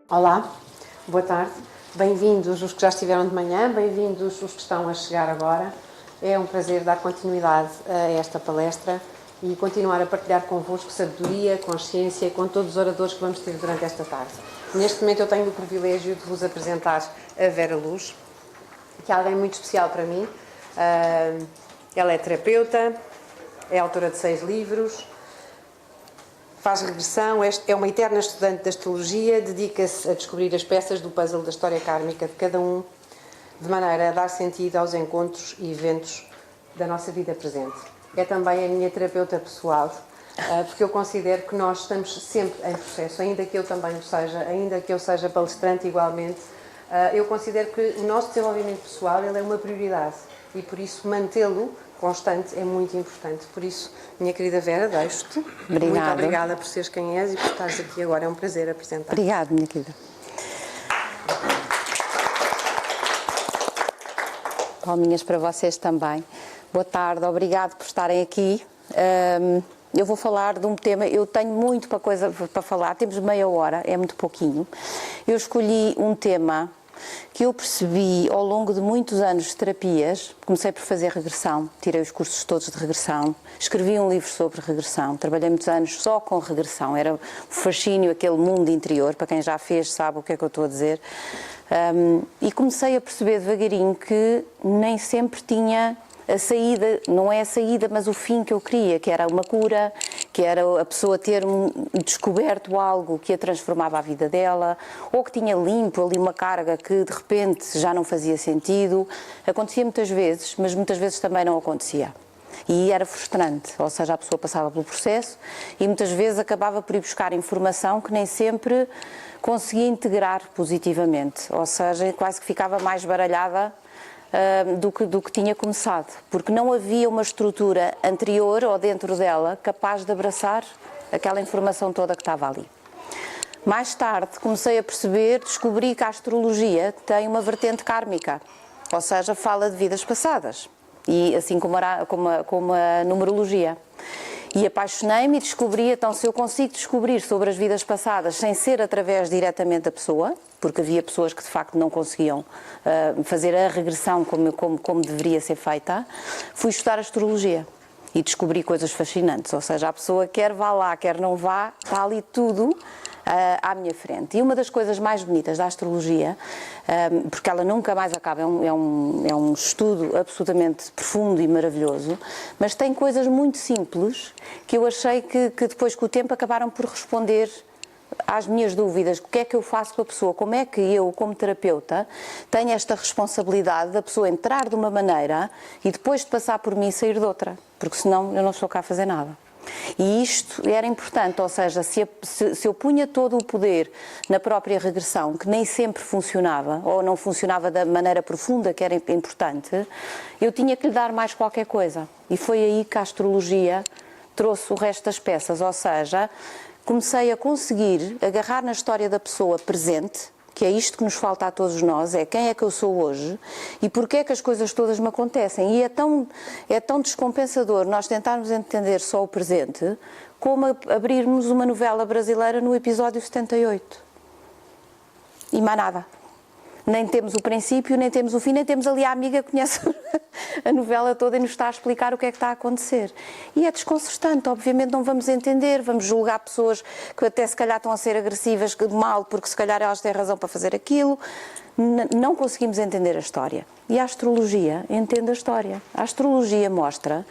Olá, boa tarde, bem-vindos os que já estiveram de manhã, bem-vindos os que estão a chegar agora. É um prazer dar continuidade a esta palestra e continuar a partilhar convosco sabedoria, consciência com todos os oradores que vamos ter durante esta tarde. Neste momento eu tenho o privilégio de vos apresentar a Vera Luz, que é alguém muito especial para mim. Ela é terapeuta, é autora de 6 livros, faz regressão, é uma eterna estudante de astrologia, dedica-se a descobrir as peças do puzzle da história kármica de cada um, de maneira a dar sentido aos encontros e eventos da nossa vida presente. É também a minha terapeuta pessoal, porque eu considero que nós estamos sempre em processo, ainda que eu também o seja, ainda que eu seja palestrante igualmente, eu considero que o nosso desenvolvimento pessoal ele é uma prioridade e por isso mantê-lo constante é muito importante. Por isso, minha querida Vera, deixo-te. Muito obrigada por seres quem és e por estares aqui agora. É um prazer apresentar. Obrigada, minha querida. Palminhas para vocês também. Boa tarde, obrigado por estarem aqui. Eu vou falar de um tema, eu tenho muito para falar, temos meia hora, é muito pouquinho. Eu escolhi um tema que eu percebi ao longo de muitos anos de terapias. Comecei por fazer regressão, tirei os cursos todos de regressão, escrevi um livro sobre regressão, trabalhei muitos anos só com regressão, era o fascínio, aquele mundo interior, para quem já fez sabe o que é que eu estou a dizer. E comecei a perceber devagarinho que nem sempre tinha a saída, não é a saída, mas o fim que eu queria, que era uma cura, que era a pessoa ter descoberto algo que a transformava a vida dela, ou que tinha limpo ali uma carga que de repente já não fazia sentido. Acontecia muitas vezes, mas muitas vezes também não acontecia. E era frustrante, ou seja, a pessoa passava pelo processo e muitas vezes acabava por ir buscar informação que nem sempre conseguia integrar positivamente, ou seja, quase que ficava mais baralhada do que tinha começado, porque não havia uma estrutura anterior ou dentro dela capaz de abraçar aquela informação toda que estava ali. Mais tarde comecei a perceber, descobri que a astrologia tem uma vertente kármica, ou seja, fala de vidas passadas, e assim como a numerologia. E apaixonei-me e descobri, então, se eu consigo descobrir sobre as vidas passadas sem ser através diretamente da pessoa, porque havia pessoas que de facto não conseguiam fazer a regressão como deveria ser feita, fui estudar astrologia e descobri coisas fascinantes, ou seja, a pessoa quer vá lá, quer não vá, está ali tudo à minha frente. E uma das coisas mais bonitas da astrologia, porque ela nunca mais acaba, é um estudo absolutamente profundo e maravilhoso, mas tem coisas muito simples que eu achei que depois com o tempo acabaram por responder às minhas dúvidas. O que é que eu faço com a pessoa? Como é que eu, como terapeuta, tenho esta responsabilidade da pessoa entrar de uma maneira e depois de passar por mim sair de outra? Porque senão eu não estou cá a fazer nada. E isto era importante, ou seja, se eu punha todo o poder na própria regressão, que nem sempre funcionava, ou não funcionava da maneira profunda que era importante, eu tinha que lhe dar mais qualquer coisa. E foi aí que a astrologia trouxe o resto das peças, ou seja, comecei a conseguir agarrar na história da pessoa presente, que é isto que nos falta a todos nós, é quem é que eu sou hoje e porque é que as coisas todas me acontecem. E é tão descompensador nós tentarmos entender só o presente como abrirmos uma novela brasileira no episódio 78. E mais nada. Nem temos o princípio, nem temos o fim, nem temos ali a amiga que conhece a novela toda e nos está a explicar o que é que está a acontecer. E é desconcertante, obviamente não vamos entender, vamos julgar pessoas que até se calhar estão a ser agressivas mal, porque se calhar elas têm razão para fazer aquilo. Não conseguimos entender a história. E a astrologia entende a história. A astrologia mostra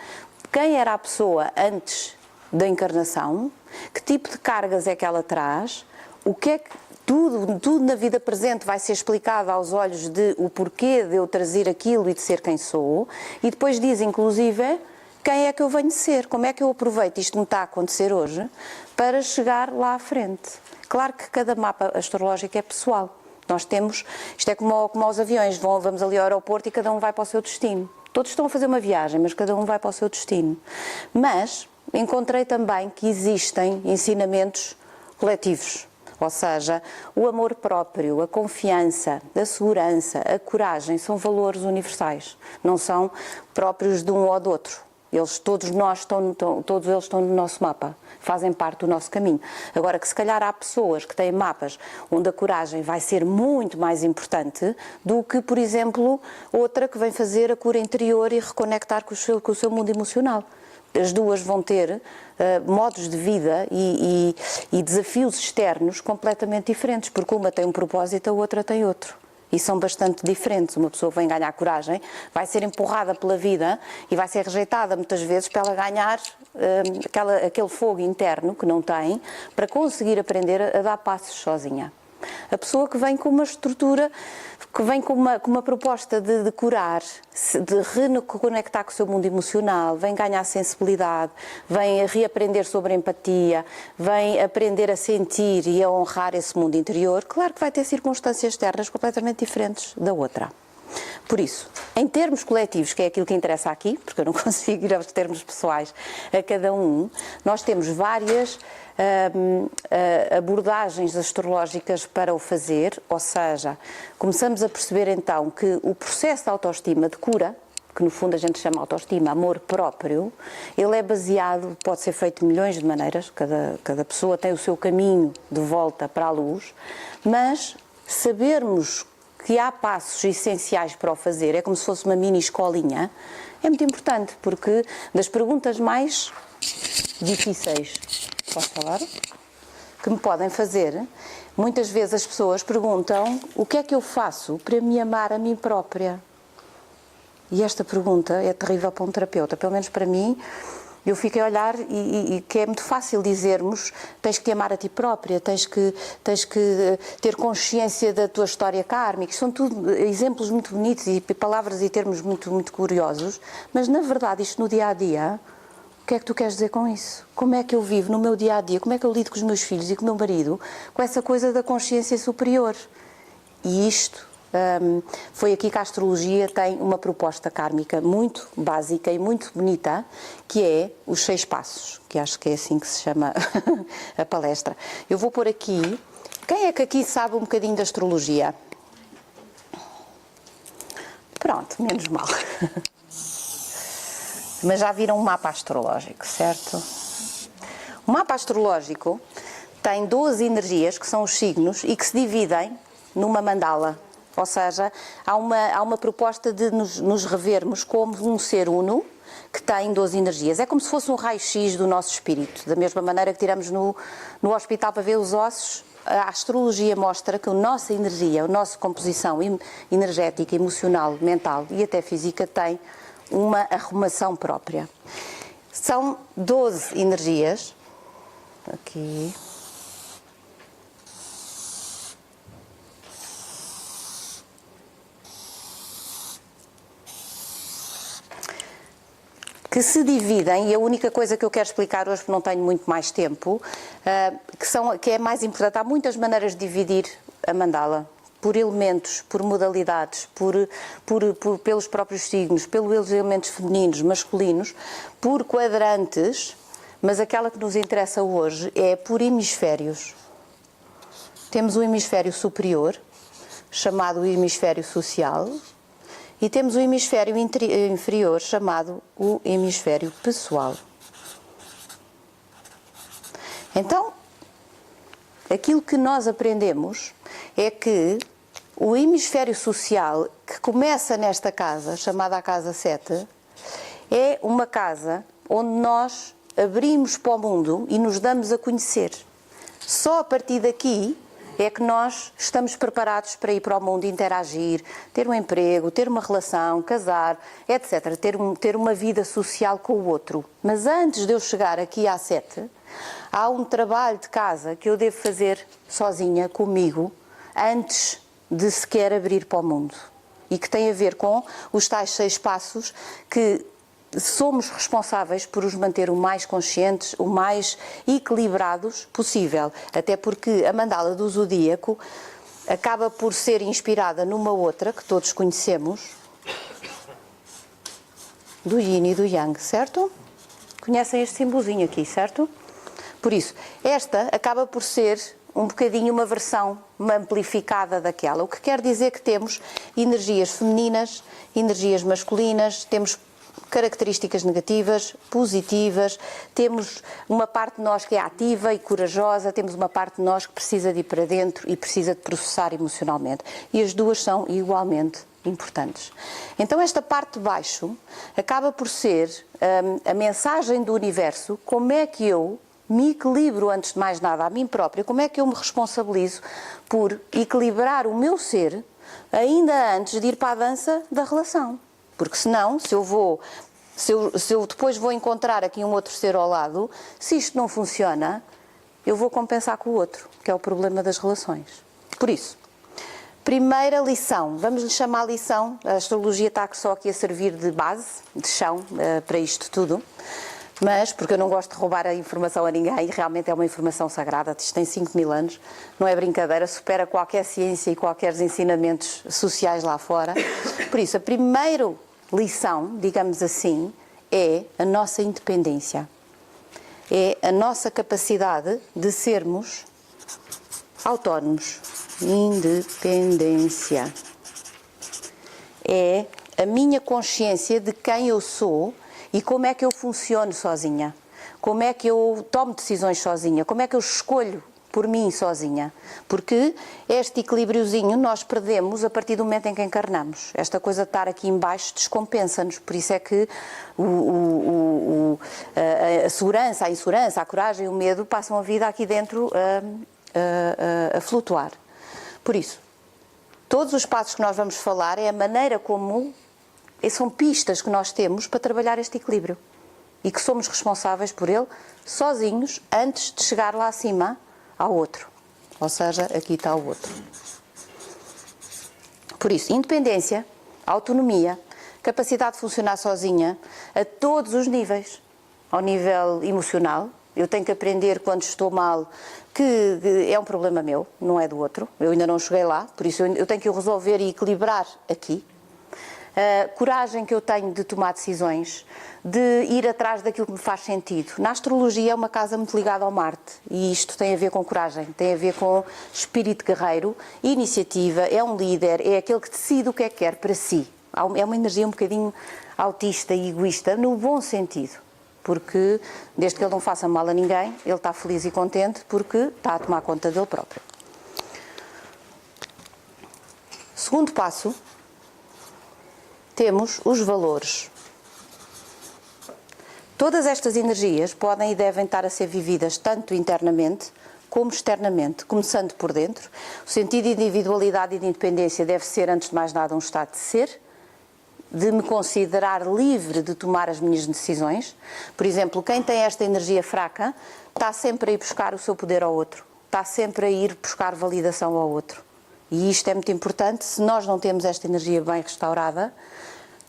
quem era a pessoa antes da encarnação, que tipo de cargas é que ela traz, o que é que tudo na vida presente vai ser explicado aos olhos de o porquê de eu trazer aquilo e de ser quem sou, e depois diz, inclusive, quem é que eu venho ser, como é que eu aproveito isto que me está a acontecer hoje para chegar lá à frente. Claro que cada mapa astrológico é pessoal. Nós temos, isto é como aos aviões, vamos ali ao aeroporto e cada um vai para o seu destino. Todos estão a fazer uma viagem, mas cada um vai para o seu destino. Mas encontrei também que existem ensinamentos coletivos. Ou seja, o amor próprio, a confiança, a segurança, a coragem são valores universais, não são próprios de um ou do outro. Todos eles estão no nosso mapa, fazem parte do nosso caminho. Agora que se calhar há pessoas que têm mapas onde a coragem vai ser muito mais importante do que, por exemplo, outra que vem fazer a cura interior e reconectar com o seu mundo emocional. As duas vão ter modos de vida e desafios externos completamente diferentes, porque uma tem um propósito, a outra tem outro. E são bastante diferentes. Uma pessoa vem ganhar coragem, vai ser empurrada pela vida e vai ser rejeitada muitas vezes para ela ganhar aquele fogo interno que não tem, para conseguir aprender a dar passos sozinha. A pessoa que vem com uma estrutura, que vem com uma proposta de curar, de reconectar com o seu mundo emocional, vem ganhar sensibilidade, vem reaprender sobre a empatia, vem aprender a sentir e a honrar esse mundo interior, claro que vai ter circunstâncias externas completamente diferentes da outra. Por isso, em termos coletivos, que é aquilo que interessa aqui, porque eu não consigo ir aos termos pessoais a cada um, nós temos várias abordagens astrológicas para o fazer, ou seja, começamos a perceber então que o processo de autoestima, de cura, que no fundo a gente chama autoestima, amor próprio, ele é baseado, pode ser feito de milhões de maneiras, cada pessoa tem o seu caminho de volta para a luz, mas sabermos que há passos essenciais para o fazer, é como se fosse uma mini escolinha, é muito importante, porque das perguntas mais difíceis, posso falar? Que me podem fazer, muitas vezes as pessoas perguntam: o que é que eu faço para me amar a mim própria? E esta pergunta é terrível para um terapeuta, pelo menos para mim. Eu fiquei a olhar e que é muito fácil dizermos: tens que te amar a ti própria, tens que ter consciência da tua história kármica. São tudo exemplos muito bonitos e palavras e termos muito, muito curiosos, mas na verdade isto no dia-a-dia, o que é que tu queres dizer com isso? Como é que eu vivo no meu dia-a-dia? Como é que eu lido com os meus filhos e com o meu marido com essa coisa da consciência superior? E isto foi aqui que a astrologia tem uma proposta kármica muito básica e muito bonita, que é os 6 passos, que acho que é assim que se chama a palestra. Eu vou pôr aqui. Quem é que aqui sabe um bocadinho da astrologia? Pronto, menos mal. Mas já viram um mapa astrológico, certo? O mapa astrológico tem 12 energias, que são os signos, e que se dividem numa mandala. Ou seja, há uma proposta de nos revermos como um ser uno que tem 12 energias. É como se fosse um raio-x do nosso espírito. Da mesma maneira que tiramos no hospital para ver os ossos, a astrologia mostra que a nossa energia, a nossa composição energética, emocional, mental e até física tem uma arrumação própria. São 12 energias. Aqui. Que se dividem, e a única coisa que eu quero explicar hoje, porque não tenho muito mais tempo, que é mais importante, há muitas maneiras de dividir a mandala, por elementos, por modalidades, pelos próprios signos, pelos elementos femininos, masculinos, por quadrantes, mas aquela que nos interessa hoje é por hemisférios. Temos o hemisfério superior, chamado hemisfério social, e temos o hemisfério inferior, chamado o hemisfério pessoal. Então, aquilo que nós aprendemos é que o hemisfério social, que começa nesta casa, chamada a casa 7, é uma casa onde nós abrimos para o mundo e nos damos a conhecer. Só a partir daqui é que nós estamos preparados para ir para o mundo, interagir, ter um emprego, ter uma relação, casar, etc. Ter uma vida social com o outro. Mas antes de eu chegar aqui à 7, há um trabalho de casa que eu devo fazer sozinha, comigo, antes de sequer abrir para o mundo. E que tem a ver com os tais 6 passos que somos responsáveis por os manter o mais conscientes, o mais equilibrados possível. Até porque a mandala do zodíaco acaba por ser inspirada numa outra que todos conhecemos, do Yin e do Yang, certo? Conhecem este símbolozinho aqui, certo? Por isso, esta acaba por ser um bocadinho uma versão amplificada daquela, o que quer dizer que temos energias femininas, energias masculinas, temos características negativas, positivas, temos uma parte de nós que é ativa e corajosa, temos uma parte de nós que precisa de ir para dentro e precisa de processar emocionalmente. E as duas são igualmente importantes. Então esta parte de baixo acaba por ser a mensagem do universo, como é que eu me equilibro antes de mais nada a mim própria, como é que eu me responsabilizo por equilibrar o meu ser ainda antes de ir para a dança da relação. Porque senão, se eu depois vou encontrar aqui um outro ser ao lado, se isto não funciona, eu vou compensar com o outro, que é o problema das relações. Por isso, primeira lição, vamos lhe chamar lição, a astrologia está só aqui a servir de base, de chão, para isto tudo, mas, porque eu não gosto de roubar a informação a ninguém, realmente é uma informação sagrada, isto tem 5.000 anos, não é brincadeira, supera qualquer ciência e qualquer ensinamentos sociais lá fora. Por isso, a primeira lição, digamos assim, é a nossa independência. É a nossa capacidade de sermos autónomos. Independência. É a minha consciência de quem eu sou e como é que eu funciono sozinha. Como é que eu tomo decisões sozinha. Como é que eu escolho por mim sozinha. Porque este equilíbriozinho nós perdemos a partir do momento em que encarnamos. Esta coisa de estar aqui em baixo descompensa-nos. Por isso é que a segurança, a insegurança, a coragem e o medo passam a vida aqui dentro a flutuar. Por isso, todos os passos que nós vamos falar é a maneira como são pistas que nós temos para trabalhar este equilíbrio e que somos responsáveis por ele sozinhos antes de chegar lá acima ao outro. Ou seja, aqui está o outro. Por isso, independência, autonomia, capacidade de funcionar sozinha a todos os níveis. Ao nível emocional, eu tenho que aprender quando estou mal que é um problema meu, não é do outro. Eu ainda não cheguei lá, por isso eu tenho que o resolver e equilibrar aqui. A coragem que eu tenho de tomar decisões, de ir atrás daquilo que me faz sentido. Na astrologia é uma casa muito ligada ao Marte e isto tem a ver com coragem, tem a ver com espírito guerreiro, iniciativa, é um líder, é aquele que decide o que é que quer para si. É uma energia um bocadinho autista e egoísta, no bom sentido, porque desde que ele não faça mal a ninguém, ele está feliz e contente porque está a tomar conta dele próprio. Segundo passo, temos os valores. Todas estas energias podem e devem estar a ser vividas tanto internamente como externamente, começando por dentro. O sentido de individualidade e de independência deve ser, antes de mais nada, um estado de ser, de me considerar livre de tomar as minhas decisões. Por exemplo, quem tem esta energia fraca está sempre a ir buscar o seu poder ao outro, está sempre a ir buscar validação ao outro. E isto é muito importante. Se nós não temos esta energia bem restaurada,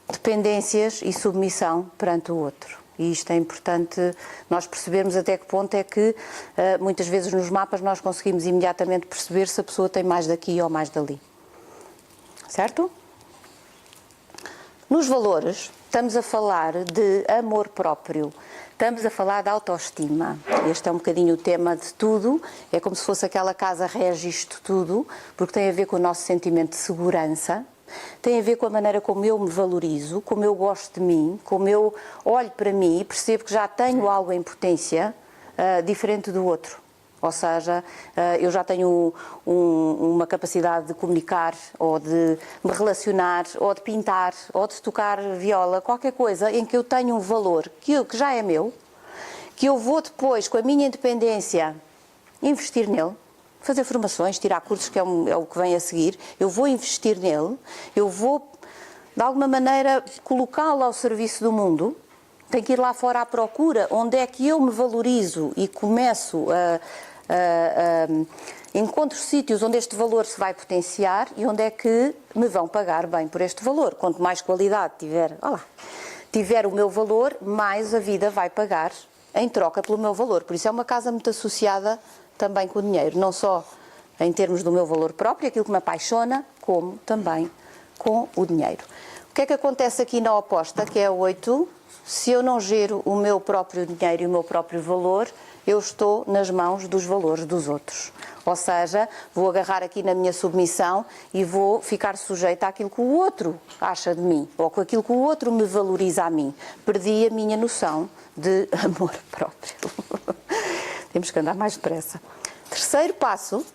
dependências e submissão perante o outro. E isto é importante nós percebermos até que ponto é que muitas vezes nos mapas nós conseguimos imediatamente perceber se a pessoa tem mais daqui ou mais dali. Certo? Nos valores, estamos a falar de amor próprio, estamos a falar de autoestima. Este é um bocadinho o tema de tudo, é como se fosse aquela casa rege isto tudo, porque tem a ver com o nosso sentimento de segurança, tem a ver com a maneira como eu me valorizo, como eu gosto de mim, como eu olho para mim e percebo que já tenho algo em potência diferente do outro. Ou seja, eu já tenho uma capacidade de comunicar, ou de me relacionar, ou de pintar, ou de tocar viola, qualquer coisa em que eu tenho um valor que já é meu, que eu vou depois, com a minha independência, investir nele, fazer formações, tirar cursos, que é o que vem a seguir, eu vou investir nele, eu vou, de alguma maneira, colocá-lo ao serviço do mundo. Tenho que ir lá fora à procura, onde é que eu me valorizo e começo encontro sítios onde este valor se vai potenciar e onde é que me vão pagar bem por este valor. Quanto mais qualidade tiver o meu valor, mais a vida vai pagar em troca pelo meu valor. Por isso é uma casa muito associada também com o dinheiro, não só em termos do meu valor próprio, aquilo que me apaixona, como também com o dinheiro. O que é que acontece aqui na oposta, que é o 8? Se eu não gero o meu próprio dinheiro e o meu próprio valor, eu estou nas mãos dos valores dos outros. Ou seja, vou agarrar aqui na minha submissão e vou ficar sujeita àquilo que o outro acha de mim, ou com aquilo que o outro me valoriza a mim. Perdi a minha noção de amor próprio. Temos que andar mais depressa. Terceiro passo,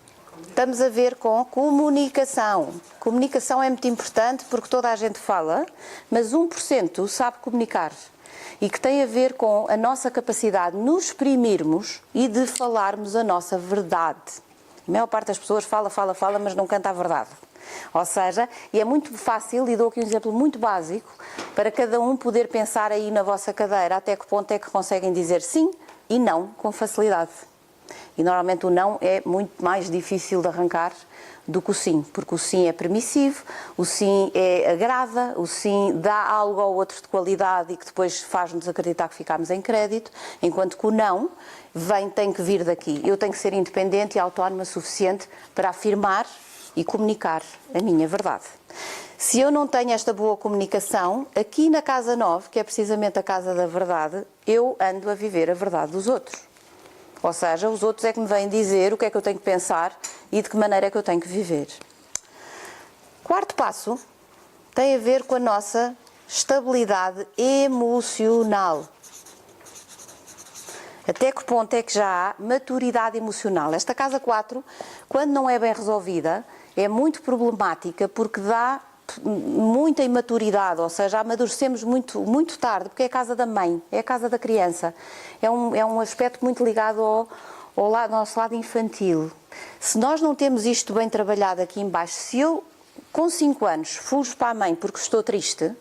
estamos a ver com comunicação. Comunicação é muito importante porque toda a gente fala, mas 1% sabe comunicar. E que tem a ver com a nossa capacidade de nos exprimirmos e de falarmos a nossa verdade. A maior parte das pessoas fala, mas não canta a verdade. Ou seja, e é muito fácil, e dou aqui um exemplo muito básico, para cada um poder pensar aí na vossa cadeira até que ponto é que conseguem dizer sim e não com facilidade. E normalmente o não é muito mais difícil de arrancar do que o sim, porque o sim é permissivo, o sim agrada, o sim dá algo ao outro de qualidade e que depois faz-nos acreditar que ficamos em crédito, enquanto que o não tem que vir daqui. Eu tenho que ser independente e autónoma o suficiente para afirmar e comunicar a minha verdade. Se eu não tenho esta boa comunicação, aqui na Casa 9, que é precisamente a Casa da Verdade, eu ando a viver a verdade dos outros. Ou seja, os outros é que me vêm dizer o que é que eu tenho que pensar e de que maneira é que eu tenho que viver. Quarto passo tem a ver com a nossa estabilidade emocional. Até que ponto é que já há maturidade emocional? Esta casa 4, quando não é bem resolvida, é muito problemática porque dá muita imaturidade, ou seja, amadurecemos muito tarde, porque é a casa da mãe, é a casa da criança. É um aspecto muito ligado ao nosso lado infantil. Se nós não temos isto bem trabalhado aqui em baixo, se eu, com 5 anos, fujo para a mãe porque estou triste,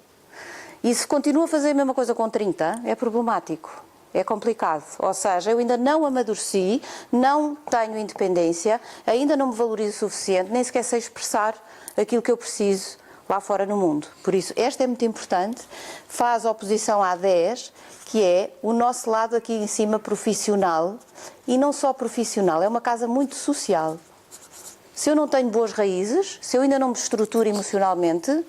e se continuo a fazer a mesma coisa com 30, é problemático. É complicado, ou seja, eu ainda não amadureci, não tenho independência, ainda não me valorizo o suficiente, nem sequer sei expressar aquilo que eu preciso lá fora no mundo. Por isso, esta é muito importante, faz oposição à 10, que é o nosso lado aqui em cima profissional, e não só profissional, é uma casa muito social. Se eu não tenho boas raízes, se eu ainda não me estruturo emocionalmente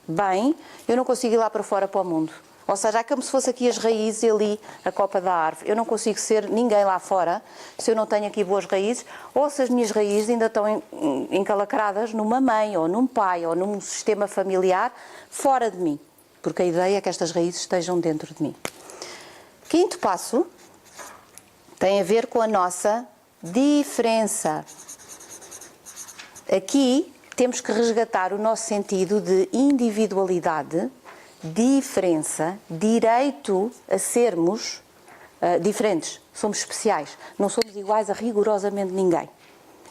bem, eu não consigo ir lá para fora para o mundo. Ou seja, é como se fosse aqui as raízes e ali a copa da árvore. Eu não consigo ser ninguém lá fora se eu não tenho aqui boas raízes ou se as minhas raízes ainda estão encalacradas numa mãe ou num pai ou num sistema familiar fora de mim. Porque a ideia é que estas raízes estejam dentro de mim. Quinto passo tem a ver com a nossa diferença. Aqui temos que resgatar o nosso sentido de individualidade, diferença, direito a sermos diferentes. Somos especiais. Não somos iguais a rigorosamente ninguém.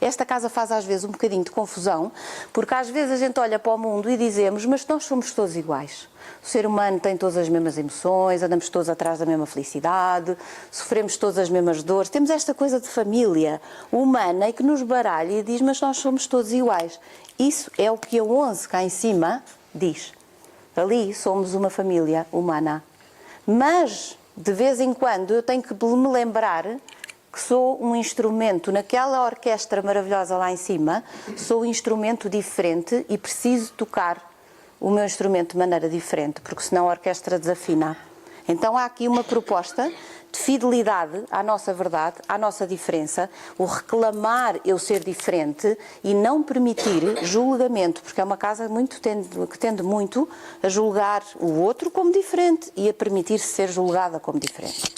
Esta casa faz às vezes um bocadinho de confusão, porque às vezes a gente olha para o mundo e dizemos, mas nós somos todos iguais. O ser humano tem todas as mesmas emoções, andamos todos atrás da mesma felicidade, sofremos todas as mesmas dores. Temos esta coisa de família humana e que nos baralha e diz, mas nós somos todos iguais. Isso é o que a 11 cá em cima diz. Ali somos uma família humana. Mas, de vez em quando, eu tenho que me lembrar que sou um instrumento, naquela orquestra maravilhosa lá em cima, sou um instrumento diferente e preciso tocar o meu instrumento de maneira diferente, porque senão a orquestra desafina. Então há aqui uma proposta de fidelidade à nossa verdade, à nossa diferença, o reclamar eu ser diferente e não permitir julgamento, porque é uma casa que tende muito a julgar o outro como diferente e a permitir-se ser julgada como diferente.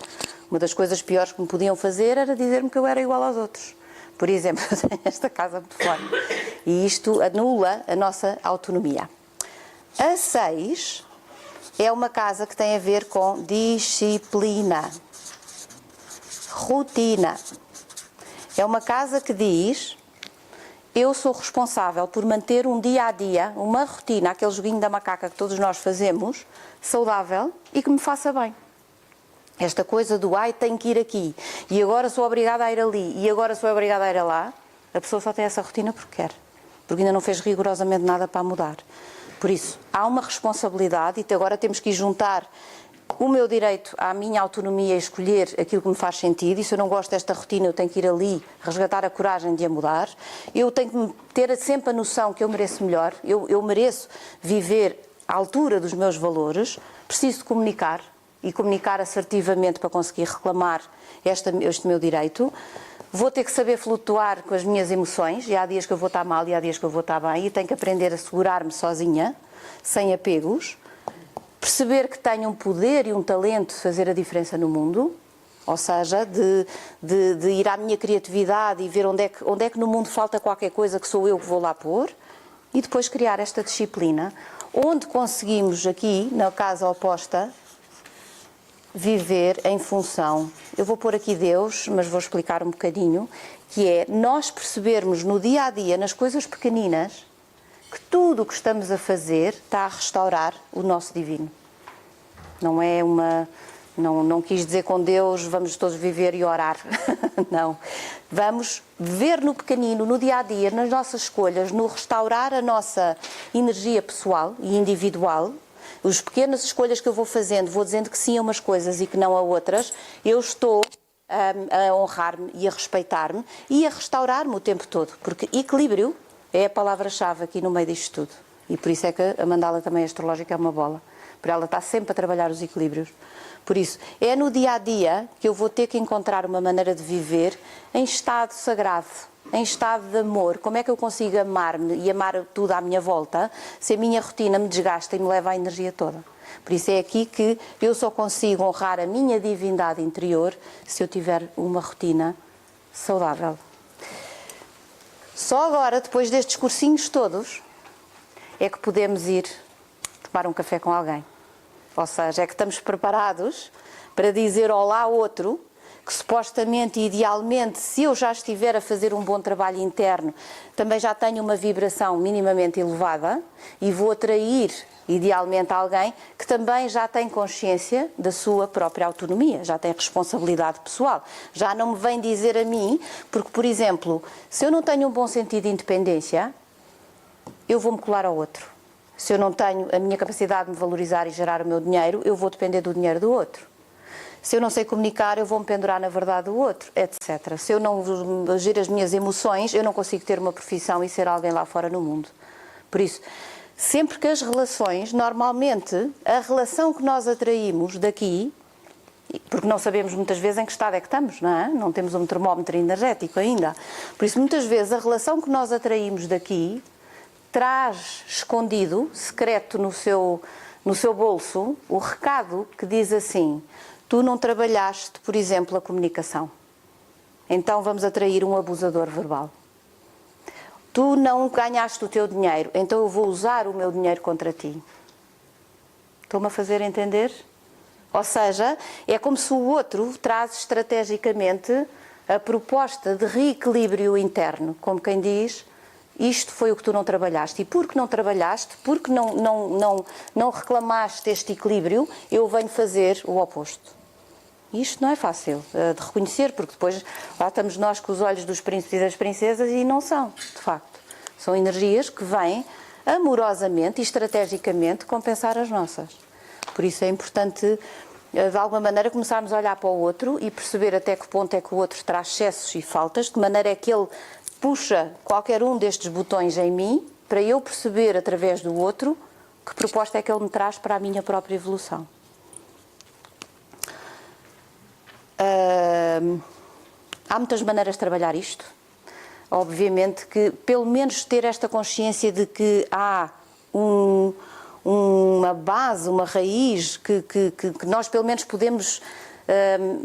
Uma das coisas piores que me podiam fazer era dizer-me que eu era igual aos outros. Por exemplo, eu tenho esta casa muito forte e isto anula a nossa autonomia. A 6 é uma casa que tem a ver com disciplina, rotina. É uma casa que diz, eu sou responsável por manter um dia a dia, uma rotina, aquele joguinho da macaca que todos nós fazemos, saudável e que me faça bem. Esta coisa do, tenho que ir aqui, e agora sou obrigada a ir ali, e agora sou obrigada a ir lá, a pessoa só tem essa rotina porque quer, porque ainda não fez rigorosamente nada para mudar. Por isso, há uma responsabilidade e agora temos que ir juntar o meu direito à minha autonomia e escolher aquilo que me faz sentido, e se eu não gosto desta rotina eu tenho que ir ali resgatar a coragem de a mudar. Eu tenho que ter sempre a noção que eu mereço melhor, eu mereço viver à altura dos meus valores, preciso de comunicar e comunicar assertivamente para conseguir reclamar este meu direito. Vou ter que saber flutuar com as minhas emoções, e há dias que eu vou estar mal e há dias que eu vou estar bem, e tenho que aprender a segurar-me sozinha, sem apegos, perceber que tenho um poder e um talento de fazer a diferença no mundo, ou seja, de ir à minha criatividade e ver onde é que no mundo falta qualquer coisa que sou eu que vou lá pôr, e depois criar esta disciplina, onde conseguimos aqui, na casa oposta, viver em função, eu vou pôr aqui Deus, mas vou explicar um bocadinho, que é nós percebermos no dia a dia, nas coisas pequeninas, que tudo o que estamos a fazer está a restaurar o nosso divino. Não é uma... Não quis dizer com Deus, vamos todos viver e orar. Não. Vamos ver no pequenino, no dia a dia, nas nossas escolhas, no restaurar a nossa energia pessoal e individual. As pequenas escolhas que eu vou fazendo, vou dizendo que sim a umas coisas e que não a outras, eu estou a honrar-me e a respeitar-me e a restaurar-me o tempo todo. Porque equilíbrio é a palavra-chave aqui no meio disto tudo. E por isso é que a mandala também astrológica é uma bola. Por ela está sempre a trabalhar os equilíbrios. Por isso, é no dia-a-dia que eu vou ter que encontrar uma maneira de viver em estado sagrado, em estado de amor. Como é que eu consigo amar-me e amar tudo à minha volta se a minha rotina me desgasta e me leva à energia toda? Por isso é aqui que eu só consigo honrar a minha divindade interior se eu tiver uma rotina saudável. Só agora, depois destes cursinhos todos, é que podemos ir tomar um café com alguém. Ou seja, é que estamos preparados para dizer olá ao outro, que supostamente, idealmente, se eu já estiver a fazer um bom trabalho interno, também já tenho uma vibração minimamente elevada e vou atrair, idealmente, alguém que também já tem consciência da sua própria autonomia, já tem responsabilidade pessoal. Já não me vem dizer a mim, porque, por exemplo, se eu não tenho um bom sentido de independência, eu vou-me colar ao outro. Se eu não tenho a minha capacidade de me valorizar e gerar o meu dinheiro, eu vou depender do dinheiro do outro. Se eu não sei comunicar, eu vou-me pendurar na verdade do outro, etc. Se eu não agir as minhas emoções, eu não consigo ter uma profissão e ser alguém lá fora no mundo. Por isso, sempre que as relações, normalmente, a relação que nós atraímos daqui, porque não sabemos muitas vezes em que estado é que estamos, não é? Não temos um termómetro energético ainda. Por isso, muitas vezes, a relação que nós atraímos daqui traz escondido, secreto no seu bolso, o recado que diz assim: tu não trabalhaste, por exemplo, a comunicação. Então vamos atrair um abusador verbal. Tu não ganhaste o teu dinheiro, então eu vou usar o meu dinheiro contra ti. Estou-me a fazer entender? Ou seja, é como se o outro traz estrategicamente a proposta de reequilíbrio interno, como quem diz: isto foi o que tu não trabalhaste. E porque não trabalhaste, porque não reclamaste este equilíbrio, eu venho fazer o oposto. Isto não é fácil de reconhecer, porque depois lá estamos nós com os olhos dos príncipes e das princesas e não são, de facto. São energias que vêm amorosamente e estrategicamente compensar as nossas. Por isso é importante, de alguma maneira, começarmos a olhar para o outro e perceber até que ponto é que o outro traz excessos e faltas, de maneira é que ele puxa qualquer um destes botões em mim, para eu perceber através do outro que proposta é que ele me traz para a minha própria evolução. Há muitas maneiras de trabalhar isto. Obviamente que, pelo menos, ter esta consciência de que há uma base, uma raiz que nós, pelo menos, podemos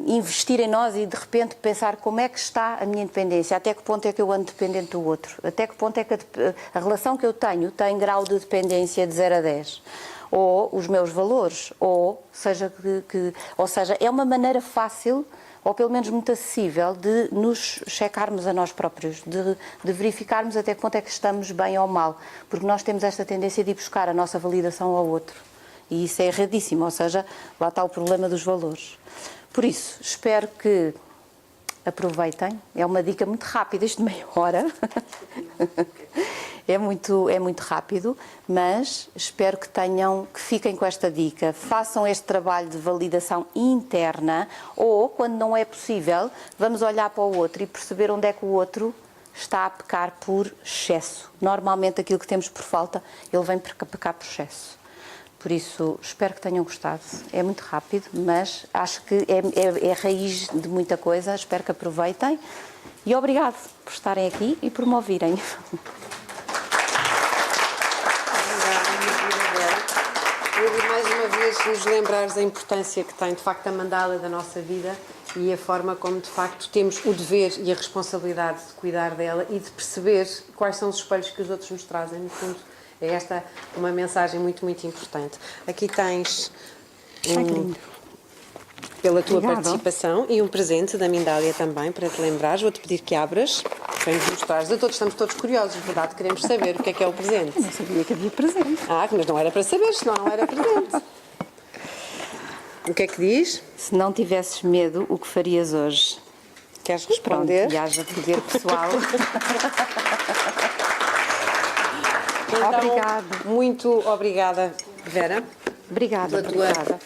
investir em nós e de repente pensar como é que está a minha independência, até que ponto é que eu ando dependente do outro, até que ponto é que a relação que eu tenho tem grau de dependência de 0 a 10, ou os meus valores, ou seja, é uma maneira fácil, ou pelo menos muito acessível, de nos checarmos a nós próprios, de verificarmos até que ponto é que estamos bem ou mal, porque nós temos esta tendência de ir buscar a nossa validação ao outro. E isso é erradíssimo, ou seja, lá está o problema dos valores. Por isso, espero que aproveitem. É uma dica muito rápida, isto de meia hora. É muito rápido, mas espero que fiquem com esta dica. Façam este trabalho de validação interna ou, quando não é possível, vamos olhar para o outro e perceber onde é que o outro está a pecar por excesso. Normalmente aquilo que temos por falta, ele vem pecar por excesso. Por isso, espero que tenham gostado. É muito rápido, mas acho que é raiz de muita coisa. Espero que aproveitem E obrigado por estarem aqui e por me ouvirem. E mais uma vez nos lembrares da importância que tem de facto a mandala da nossa vida e a forma como de facto temos o dever e a responsabilidade de cuidar dela e de perceber quais são os espelhos que os outros nos trazem. No fundo, é esta uma mensagem muito, muito importante. Aqui tens pela tua Obrigada. participação e um presente da Mindália também para te lembrares. Vou-te pedir que abras para nos mostrares. Estamos todos curiosos, verdade? Queremos saber o que é o presente. Eu não sabia que havia presente. Mas não era para saber, senão não era presente. O que é que diz? Se não tivesses medo, o que farias hoje? Queres Pronto, responder? e haja poder pessoal. Então, Obrigada. Muito obrigada, Vera, Obrigada, pela tua obrigada.